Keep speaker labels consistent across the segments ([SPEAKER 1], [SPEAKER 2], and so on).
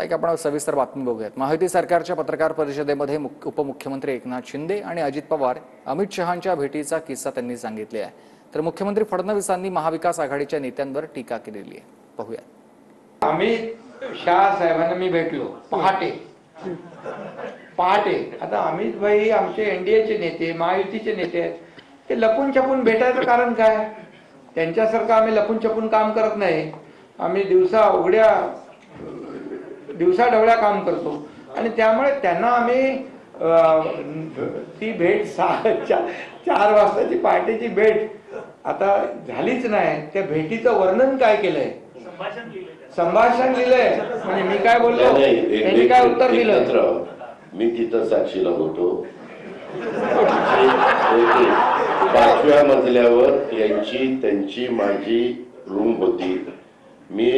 [SPEAKER 1] एक आपण सविस्तर बातमी बघूयात। महायुती सरकारच्या पत्रकार परिषदेमध्ये उपमुख्यमंत्री एकनाथ शिंदे आणि अजित पवार अमित शहांच्या भेटीचा किस्सा त्यांनी सांगितले आहे। तर मुख्यमंत्री फडणवीसांनी महाविकास आघाडीच्या नेत्यांवर टीका केलेली आहे। पाहूया।
[SPEAKER 2] अमित शाह साहेबांना मी भेटलो पहाटे। आता अमित भाई आमचे एनडीएचे नेते, महायुतीचे नेते आहेत, ते लपून छपून भेटायचं कारण काय? त्यांच्यासारखं आम्ही लपून छपून काम करत नाही। आम्ही दिवसा ढवळ्या काम करतो आणि त्यामुळे त्यांना आम्ही ती भेट 4 वाजताची पहाटेची भेट आता झालीच नाही। त्या भेटीचं वर्णन काय केलंय? संभाषण लिहिलंय। म्हणजे मी काय बोललो, त्यांनी काय उत्तर दिलं?
[SPEAKER 3] मी तिथं साक्षीला होतो। 5व्या मजल्यावर त्यांची माझी रूम होती। मी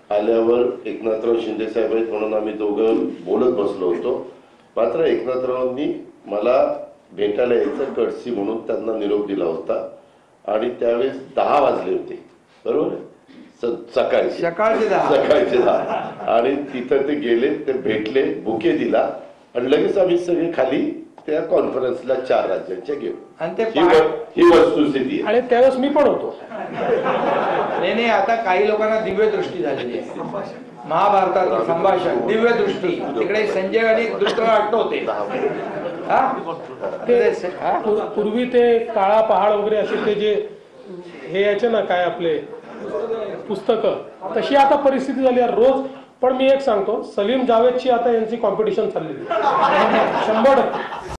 [SPEAKER 3] आल्यावर एकनाथराव शिंदे साहेब आहेत म्हणून आम्ही दोघं बोलत बसलो होतो। मात्र एकनाथरावांनी मला भेटायला यायचं कर्सी म्हणून त्यांना निरोप दिला होता आणि त्यावेळेस 10 वाजले होते, बरोबर? सकाळचे 10 आणि तिथं ते गेले, ते भेटले, बुके दिला आणि लगेच आम्ही सगळे खाली त्या कॉन्फरन्सला 4 राज्यांच्या गेलो आणि ही वस्तुस्थिती
[SPEAKER 4] आणि त्यावेळेस मी पण होतो।
[SPEAKER 2] नाही, आता काही लोकांना दिव्य दृष्टी झालेली आहे। महाभारताचं संभाषण दिव्य दृष्टी, तिकडे संजय आणि धृतराष्ट्र होते।
[SPEAKER 4] पूर्वी ते काळा पहाड वगैरे असे ते जे हे याचे ना काय आपले पुस्तकं, तशी आता परिस्थिती झाली आहे रोज। पण मी एक सांगतो, सलीम जावेदची आता यांची कॉम्पिटिशन चाललेली 100%।